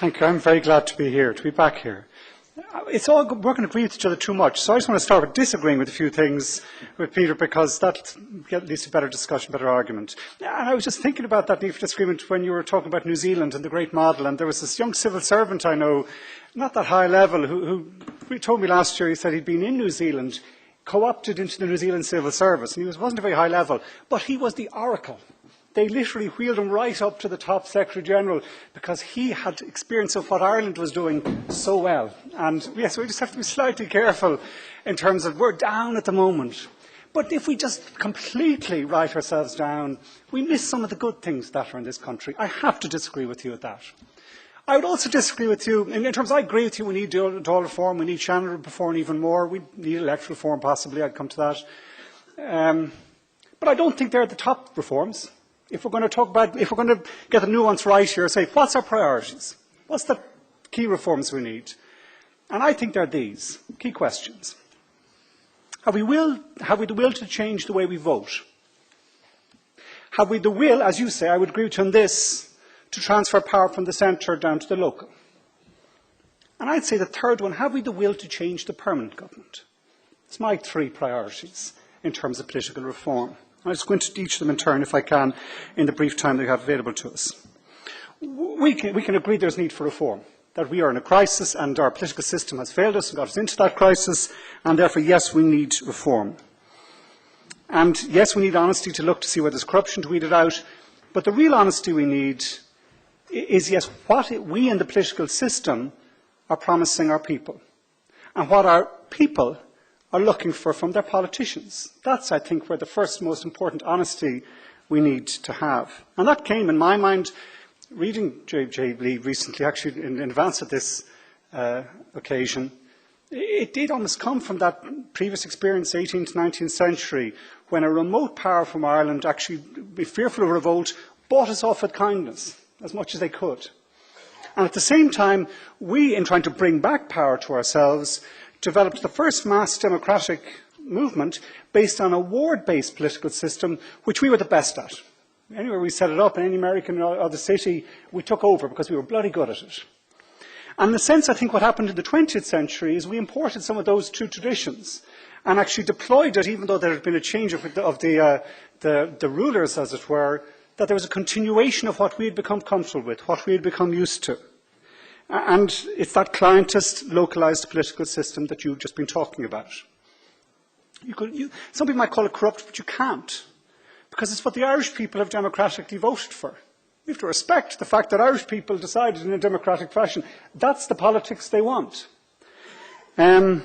Thank you. I'm very glad to be here, to be back here. It's all we're going to agree with each other too much, so I just want to start with disagreeing with a few things with Peter, because that leads to better discussion, better argument. And I was just thinking about that need for disagreement when you were talking about New Zealand and the great model, and there was this young civil servant I know, not that high level, who told me last year, he said he'd been in New Zealand, co-opted into the New Zealand civil service, and he wasn't a very high level, but he was the oracle. They literally wheeled him right up to the top Secretary General because he had experience of what Ireland was doing so well. And yes, we just have to be slightly careful in terms of we're down at the moment. But if we just completely write ourselves down, we miss some of the good things that are in this country. I have to disagree with you with that. I would also disagree with you in terms, I agree with you, we need Dáil reform, we need Shannon reform even more, we need electoral reform possibly, I'd come to that. But I don't think they're the top reforms. If we're going to talk about, if we're going to get the nuance right here, say, what's our priorities? What's the key reforms we need? And I think they're these key questions. Have we the will to change the way we vote? Have we the will, as you say, I would agree with you on this, to transfer power from the centre down to the local? And I'd say the third one, have we the will to change the permanent government? It's my three priorities in terms of political reform. I'll just go into each of them in turn, if I can, in the brief time that we have available to us. We can agree there's need for reform, that we are in a crisis and our political system has failed us and got us into that crisis, and therefore, yes, we need reform. And yes, we need honesty to look to see where there's corruption, to weed it out, but the real honesty we need is, yes, what we in the political system are promising our people, and what our people are looking for from their politicians. That's, I think, where the first most important honesty we need to have. And that came, in my mind, reading J. Lee recently, actually in advance of this occasion, it did almost come from that previous experience, 18th, 19th century, when a remote power from Ireland, actually be fearful of revolt, bought us off with kindness, as much as they could. And at the same time, we, in trying to bring back power to ourselves, developed the first mass democratic movement based on a ward-based political system, which we were the best at. Anywhere we set it up, in any American or other city, we took over because we were bloody good at it. And in a sense, I think what happened in the 20th century is we imported some of those two traditions and actually deployed it, even though there had been a change of the rulers, as it were, that there was a continuation of what we had become comfortable with, what we had become used to. And it's that clientist, localised political system that you've just been talking about. Some people might call it corrupt, but you can't, because it's what the Irish people have democratically voted for. We have to respect the fact that Irish people decided in a democratic fashion that's the politics they want. And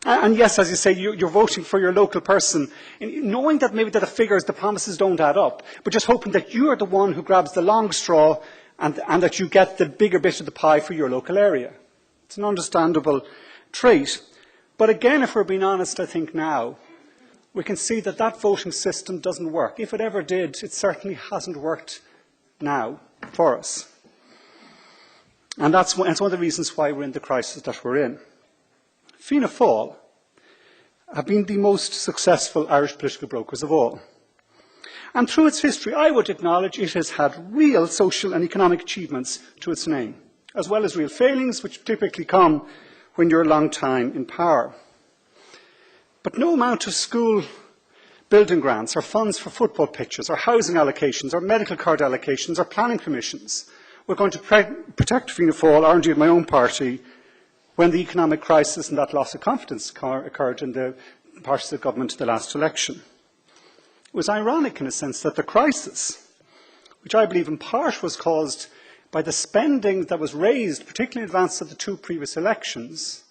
yes, as you say, you're voting for your local person, knowing that maybe that the figures, the promises don't add up, but just hoping that you are the one who grabs the long straw and that you get the bigger bit of the pie for your local area. It's an understandable trait. But again, if we're being honest, I think now, we can see that that voting system doesn't work. If it ever did, it certainly hasn't worked now for us. And it's one of the reasons why we're in the crisis that we're in. Fianna Fáil have been the most successful Irish political brokers of all. And through its history, I would acknowledge it has had real social and economic achievements to its name, as well as real failings, which typically come when you're a long time in power. But no amount of school building grants, or funds for football pitches, or housing allocations, or medical card allocations, or planning permissions were going to protect Fianna Fáil, or indeed my own party, when the economic crisis and that loss of confidence occurred in the parts of the government in the last election. It was ironic, in a sense, that the crisis, which I believe in part was caused by the spending that was raised, particularly in advance of the two previous elections,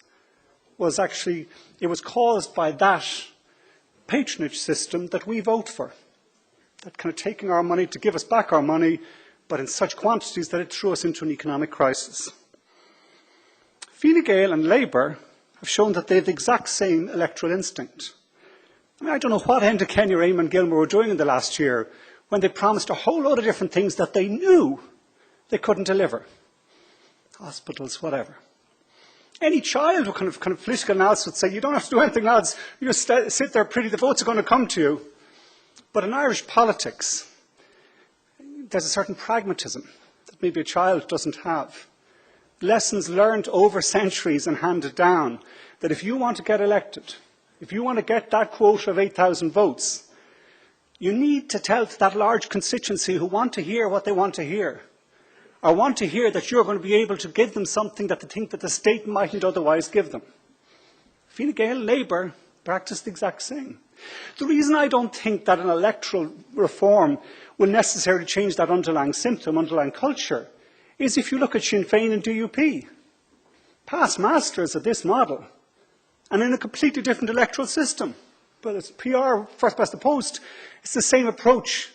was actually, it was caused by that patronage system that we vote for. That kind of taking our money to give us back our money, but in such quantities that it threw us into an economic crisis. Fine Gael and Labour have shown that they have the exact same electoral instinct. I don't know what Enda Kenny or Eamon Gilmore were doing in the last year when they promised a whole load of different things that they knew they couldn't deliver. Hospitals, whatever. Any child with kind of political analysis would say, you don't have to do anything, lads. You just sit there pretty, the votes are going to come to you. But in Irish politics, there's a certain pragmatism that maybe a child doesn't have. lessons learned over centuries and handed down, that if you want to get elected, if you want to get that quota of 8,000 votes, you need to tell that large constituency who want to hear what they want to hear, or want to hear that you're going to be able to give them something that they think that the state mightn't otherwise give them. Fine Gael, Labour practice the exact same. The reason I don't think that an electoral reform will necessarily change that underlying symptom, underlying culture, is if you look at Sinn Féin and DUP, past masters of this model, and in a completely different electoral system. But it's PR, first past the post, it's the same approach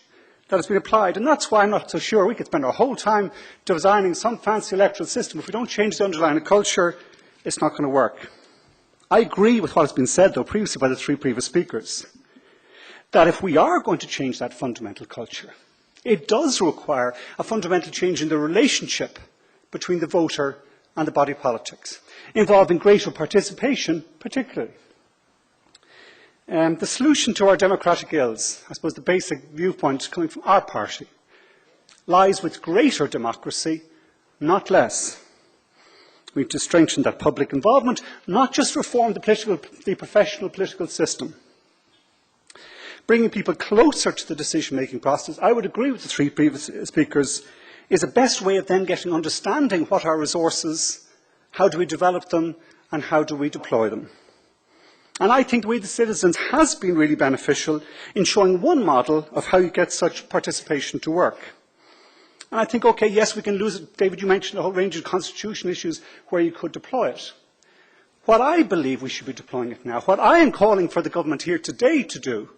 that has been applied. And that's why I'm not so sure we could spend our whole time designing some fancy electoral system. If we don't change the underlying culture, it's not going to work. I agree with what has been said, though, previously by the three previous speakers, that if we are going to change that fundamental culture, it does require a fundamental change in the relationship between the voter and the body politics, involving greater participation, particularly. The solution to our democratic ills, I suppose the basic viewpoint coming from our party, lies with greater democracy, not less. We need to strengthen that public involvement, not just reform the professional political system. Bringing people closer to the decision-making process, I would agree with the three previous speakers, is the best way of then getting understanding what our resources, how do we develop them, and how do we deploy them. And I think the way the citizens has been really beneficial in showing one model of how you get such participation to work. And I think, okay, yes, we can lose it. David, you mentioned a whole range of constitutional issues where you could deploy it. What I believe we should be deploying it now, what I am calling for the government here today to do,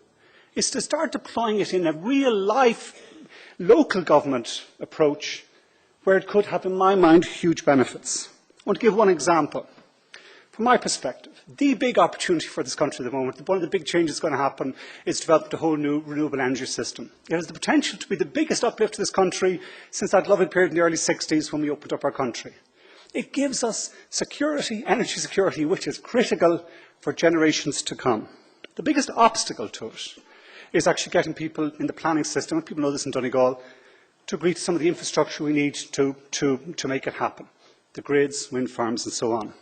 is to start deploying it in a real-life local government approach where it could have, in my mind, huge benefits. I want to give one example. From my perspective, the big opportunity for this country at the moment, one of the big changes going to happen, is to develop a whole new renewable energy system. It has the potential to be the biggest uplift to this country since that lovely period in the early 60s when we opened up our country. It gives us security, energy security, which is critical for generations to come. The biggest obstacle to it is actually getting people in the planning system, and people know this in Donegal, to agree to some of the infrastructure we need to make it happen. The grids, wind farms and so on.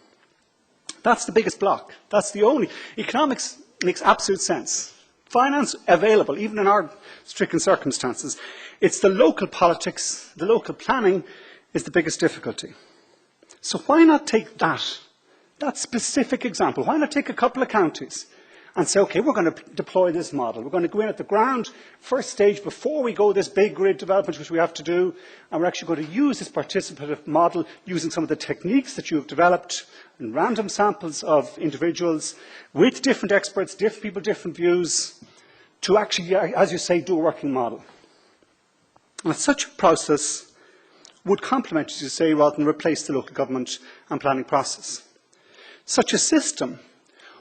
That's the biggest block. That's the only. Economics makes absolute sense. Finance available, even in our stricken circumstances. It's the local politics, the local planning is the biggest difficulty. So why not take that specific example? Why not take a couple of counties and say, okay, we're going to deploy this model. We're going to go in at the ground, first stage, before we go this big grid development, which we have to do, and we're actually going to use this participative model using some of the techniques that you have developed in random samples of individuals with different experts, different people, different views, to actually, as you say, do a working model. And such a process would complement, as you say, rather than replace the local government and planning process. Such a system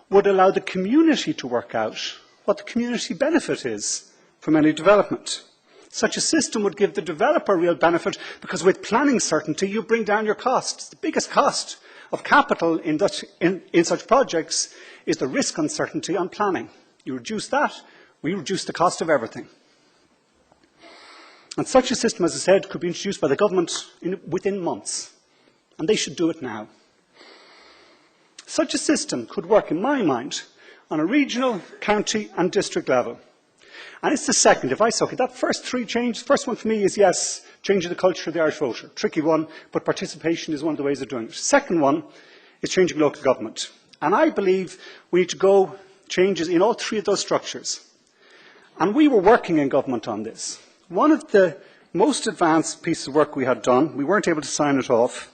would allow the community to work out what the community benefit is from any development. Such a system would give the developer real benefit because with planning certainty you bring down your costs. The biggest cost of capital in such projects is the risk uncertainty on planning. You reduce that, we reduce the cost of everything. And such a system, as I said, could be introduced by the government within months. And they should do it now. Such a system could work, in my mind, on a regional, county and district level. And it's the second. If I say, okay, that first three changes, first one for me is, yes, changing the culture of the Irish voter. Tricky one, but participation is one of the ways of doing it. Second one is changing local government. And I believe we need to go changes in all three of those structures. And we were working in government on this. One of the most advanced pieces of work we had done, we weren't able to sign it off,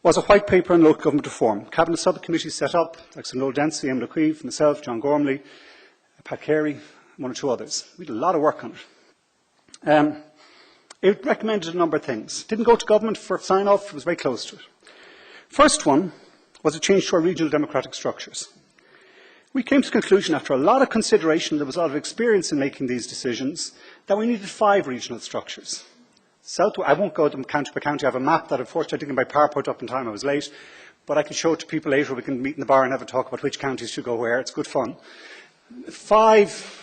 was a white paper on local government reform. Cabinet subcommittee set up, like Sir Noel Dempsey, Eamon Ryan, myself, John Gormley, Pat Carey, one or two others. We did a lot of work on it. It recommended a number of things. Didn't go to government for sign-off, it was very close to it. First one was a change to our regional democratic structures. We came to the conclusion, after a lot of consideration, there was a lot of experience in making these decisions, that we needed 5 regional structures. I won't go to them county by county. I have a map that unfortunately I didn't get my PowerPoint up in time. I was late. But I can show it to people later. We can meet in the bar and have a talk about which counties should go where. It's good fun. 5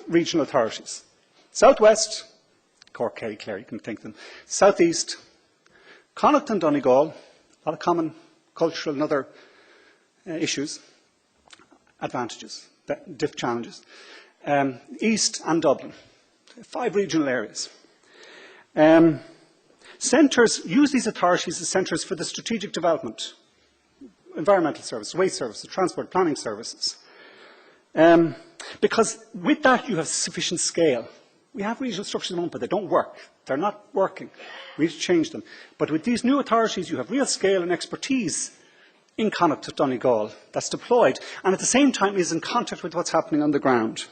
regional authorities. South West, Cork, Kerry, Clare, you can think of them. South East, Connacht and Donegal, a lot of common cultural and other issues, advantages, challenges. East and Dublin, 5 regional areas. Centres use these authorities as centres for the strategic development, environmental services, waste services, transport, planning services. Because with that you have sufficient scale. We have regional structures at the moment, but they don't work. They're not working. We need to change them. But with these new authorities, you have real scale and expertise in Connacht and Donegal that's deployed, and at the same time is in contact with what's happening on the ground.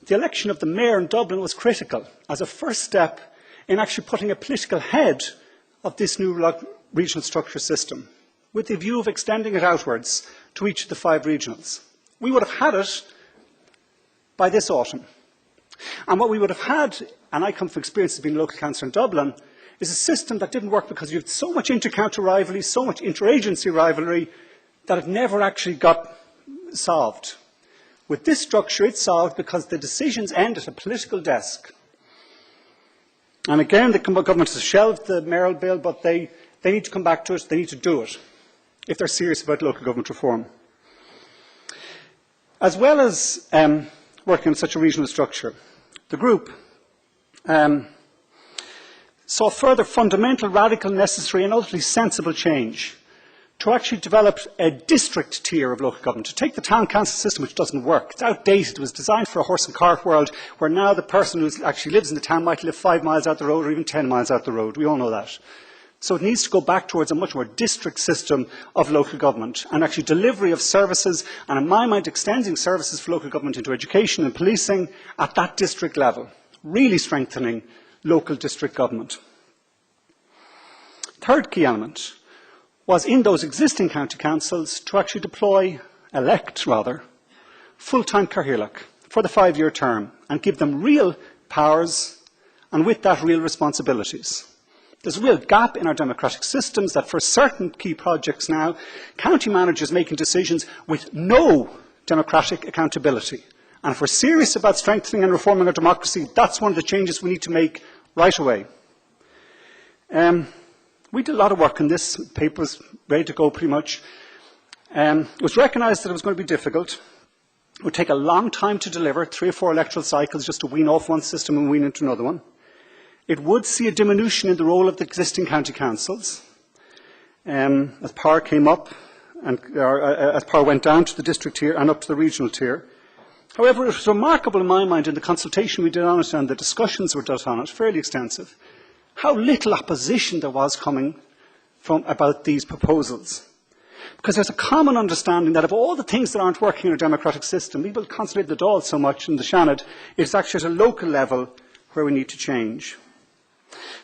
The election of the mayor in Dublin was critical as a first step in actually putting a political head of this new regional structure system, with the view of extending it outwards to each of the 5 regionals. We would have had it by this autumn. And what we would have had, and I come from experience of being a local councillor in Dublin, is a system that didn't work because you had so much inter-county rivalry, so much interagency rivalry, that it never actually got solved. With this structure, it's solved because the decisions end at a political desk. And again, the government has shelved the mayoral bill, but they need to come back to it, they need to do it, if they're serious about local government reform. As well as working on such a regional structure, the group saw further fundamental, radical, necessary and ultimately sensible change to actually develop a district tier of local government, to take the town council system, which doesn't work. It's outdated. It was designed for a horse and cart world, where now the person who actually lives in the town might live 5 miles out the road or even 10 miles out the road. We all know that. So it needs to go back towards a much more district system of local government and actually delivery of services, and in my mind extending services for local government into education and policing at that district level, really strengthening local district government. Third key element was in those existing county councils to actually elect full-time Cathaoirleach for the 5-year term and give them real powers and with that real responsibilities. There's a real gap in our democratic systems that for certain key projects now, county managers making decisions with no democratic accountability. And if we're serious about strengthening and reforming our democracy, that's one of the changes we need to make right away. We did a lot of work on this. The paper was ready to go pretty much. It was recognised that it was going to be difficult. It would take a long time to deliver, 3 or 4 electoral cycles just to wean off one system and wean into another one. It would see a diminution in the role of the existing county councils as power came up and as power went down to the district tier and up to the regional tier. However, it was remarkable in my mind in the consultation we did on it and the discussions were done on it, fairly extensive, how little opposition there was coming from about these proposals. Because there's a common understanding that of all the things that aren't working in a democratic system, people concentrate the Dáil so much in the Seanad, it's actually at a local level where we need to change.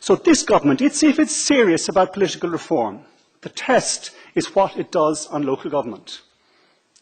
So this government, if it's serious about political reform, the test is what it does on local government.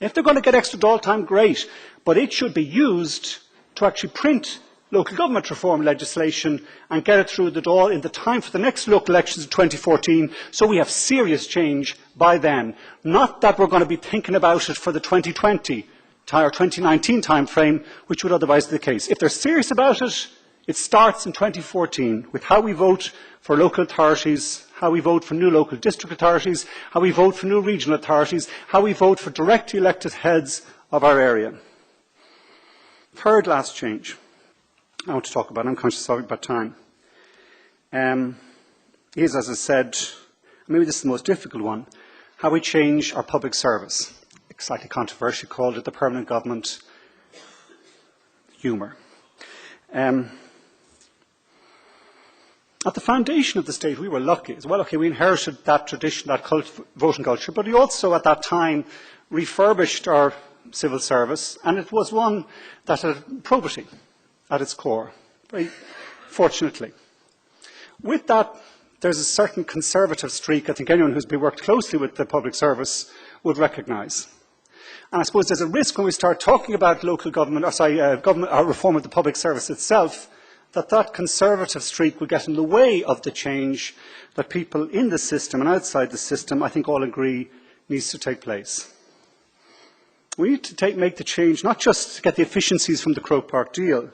If they're going to get extra Dáil time, great, but it should be used to actually print local government reform legislation and get it through the Dáil in the time for the next local elections in 2014, so we have serious change by then. Not that we're going to be thinking about it for the 2020 or 2019 time frame, which would otherwise be the case. If they're serious about it, it starts in 2014 with how we vote for local authorities, how we vote for new local district authorities, how we vote for new regional authorities, how we vote for directly elected heads of our area. Third last change I want to talk about, I'm conscious about time, is, as I said, maybe this is the most difficult one, how we change our public service. Slightly controversial, called it the permanent government humour. At the foundation of the state, we were lucky as well. Okay, we inherited that tradition, that voting culture, but we also at that time refurbished our civil service, and it was one that had probity at its core, very fortunately. With that, there's a certain conservative streak I think anyone who's worked closely with the public service would recognise. And I suppose there's a risk when we start talking about local government, or reform of the public service itself, that conservative streak will get in the way of the change that people in the system and outside the system, I think all agree, needs to take place. We need to make the change, not just to get the efficiencies from the Croke Park deal,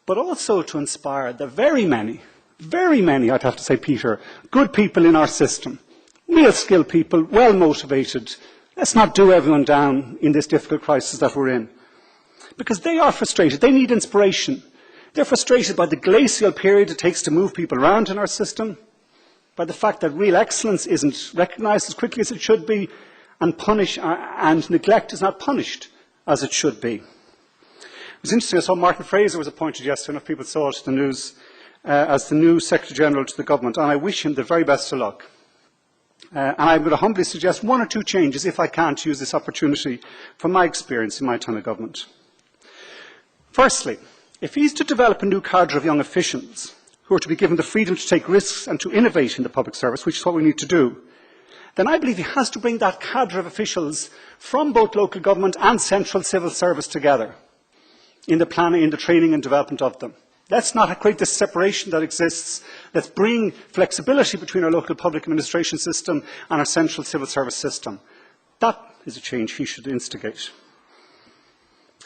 but also to inspire the very many Very many, I'd have to say, Peter, good people in our system, real skilled people, well motivated. Let's not do everyone down in this difficult crisis that we're in. Because they are frustrated, they need inspiration. They're frustrated by the glacial period it takes to move people around in our system, by the fact that real excellence isn't recognised as quickly as it should be, and neglect is not punished as it should be. It was interesting, I saw Martin Fraser was appointed yesterday, enough people saw it in the news, as the new Secretary-General to the government, and I wish him the very best of luck. And I would humbly suggest one or two changes, if I can, to use this opportunity from my experience in my time of government. Firstly, if he's to develop a new cadre of young officials who are to be given the freedom to take risks and to innovate in the public service, which is what we need to do, then I believe he has to bring that cadre of officials from both local government and central civil service together in the planning, in the training and development of them. Let's not create this separation that exists. Let's bring flexibility between our local public administration system and our central civil service system. That is a change he should instigate.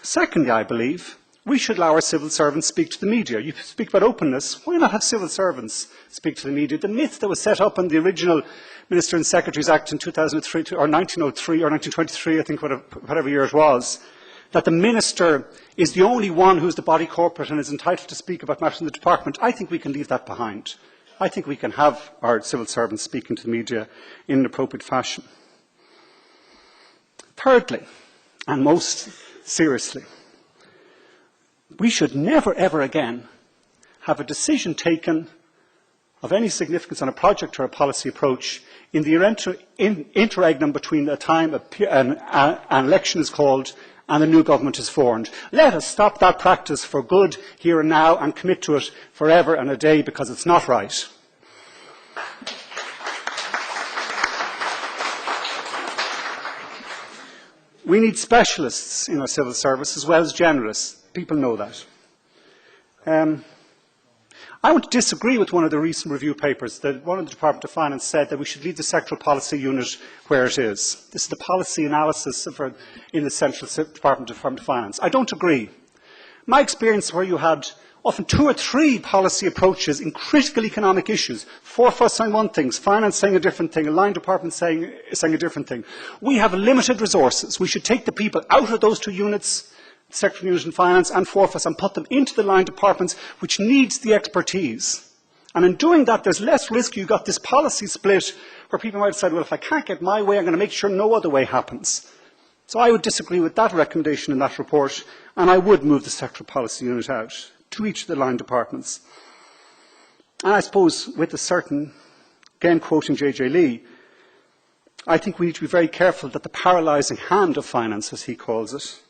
Secondly, I believe, we should allow our civil servants speak to the media. You speak about openness. Why not have civil servants speak to the media? The myth that was set up in the original Minister and Secretaries Act in 2003, or 1903 or 1923, I think, whatever year it was, that the Minister is the only one who is the body corporate and is entitled to speak about matters in the department. I think we can leave that behind. I think we can have our civil servants speaking to the media in an appropriate fashion. Thirdly, and most seriously, we should never, ever again have a decision taken of any significance on a project or a policy approach in the interregnum between the time an election is called and a new government is formed. Let us stop that practice for good here and now and commit to it forever and a day, because it's not right. We need specialists in our civil service as well as generalists. People know that. I want to disagree with one of the recent review papers that one of the Department of Finance said that we should leave the sectoral policy unit where it is. This is the policy analysis in the Central Department of Finance. I don't agree. My experience where you had often 2 or 3 policy approaches in critical economic issues, 4 of us saying one thing, finance saying a different thing, a line department saying a different thing. We have limited resources. We should take the people out of those 2 units, sector unit and finance, and 4 of us, and put them into the line departments, which needs the expertise. And in doing that, there's less risk you've got this policy split where people might decide, well, if I can't get my way, I'm going to make sure no other way happens. So I would disagree with that recommendation in that report, and I would move the sectoral policy unit out to each of the line departments. And I suppose with a certain, again quoting J.J. Lee, I think we need to be very careful that the paralysing hand of finance, as he calls it,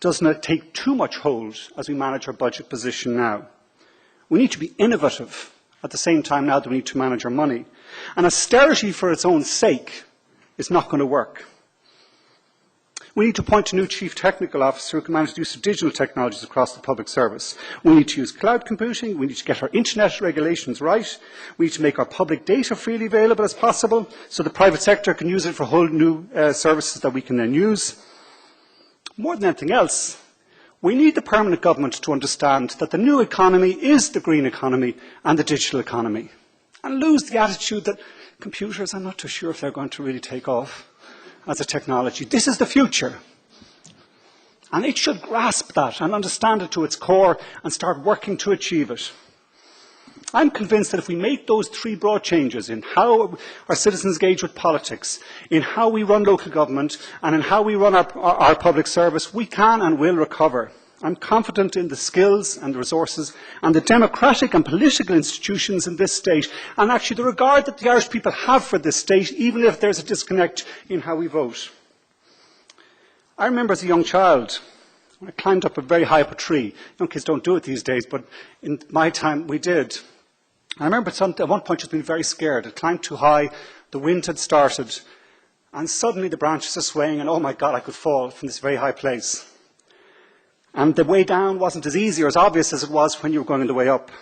does not take too much hold as we manage our budget position now. We need to be innovative at the same time now that we need to manage our money. And austerity for its own sake is not going to work. We need to appoint a new Chief Technical Officer who can manage the use of digital technologies across the public service. We need to use cloud computing. We need to get our internet regulations right. We need to make our public data freely available as possible so the private sector can use it for whole new services that we can then use. More than anything else, we need the permanent government to understand that the new economy is the green economy and the digital economy, and lose the attitude that computers, I'm not too sure if they're going to really take off as a technology. This is the future. And it should grasp that and understand it to its core and start working to achieve it. I'm convinced that if we make those 3 broad changes in how our citizens engage with politics, in how we run local government, and in how we run our public service, we can and will recover. I'm confident in the skills and the resources and the democratic and political institutions in this state, and actually the regard that the Irish people have for this state, even if there's a disconnect in how we vote. I remember as a young child, I climbed up very high up a tree. Young kids don't do it these days, but in my time we did. I remember at one point just being very scared. I climbed too high, the wind had started, and suddenly the branches are swaying, and oh my God, I could fall from this very high place. And the way down wasn't as easy or as obvious as it was when you were going the way up.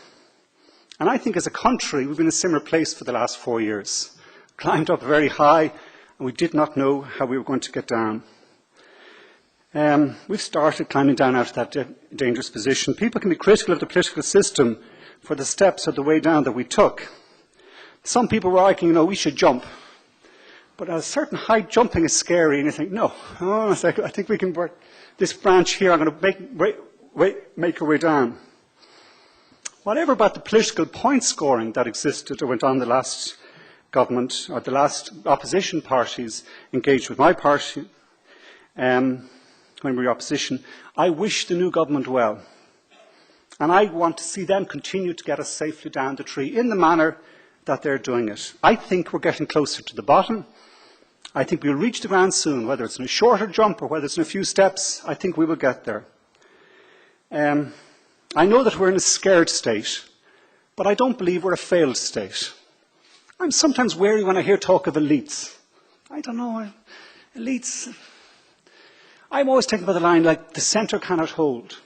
And I think as a country, we've been in a similar place for the last 4 years. Climbed up very high, and we did not know how we were going to get down. We've started climbing down out of that dangerous position. People can be critical of the political system, for the steps of the way down that we took. Some people were arguing, we should jump. But at a certain height, jumping is scary, and you think, no, I think we can work this branch here. I'm going to make our way down. Whatever about the political point scoring that existed or went on the last government, or the last opposition parties engaged with my party, when we were opposition, I wish the new government well. And I want to see them continue to get us safely down the tree in the manner that they're doing it. I think we're getting closer to the bottom. I think we'll reach the ground soon, whether it's in a shorter jump or whether it's in a few steps. I think we will get there. I know that we're in a scared state, but I don't believe we're a failed state. I'm sometimes wary when I hear talk of elites. I don't know, elites. I'm always taken by the line like the centre cannot hold.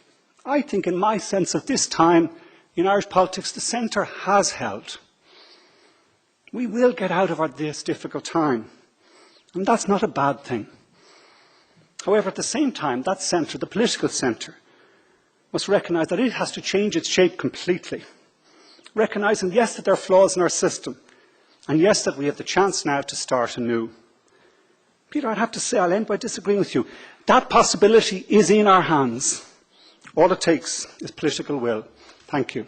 I think in my sense of this time in Irish politics, the centre has held. We will get out of this difficult time. And that's not a bad thing. However, at the same time, that centre, the political centre, must recognise that it has to change its shape completely. Recognising, yes, that there are flaws in our system. And yes, that we have the chance now to start anew. Peter, I'd have to say, I'll end by disagreeing with you. That possibility is in our hands. All it takes is political will. Thank you.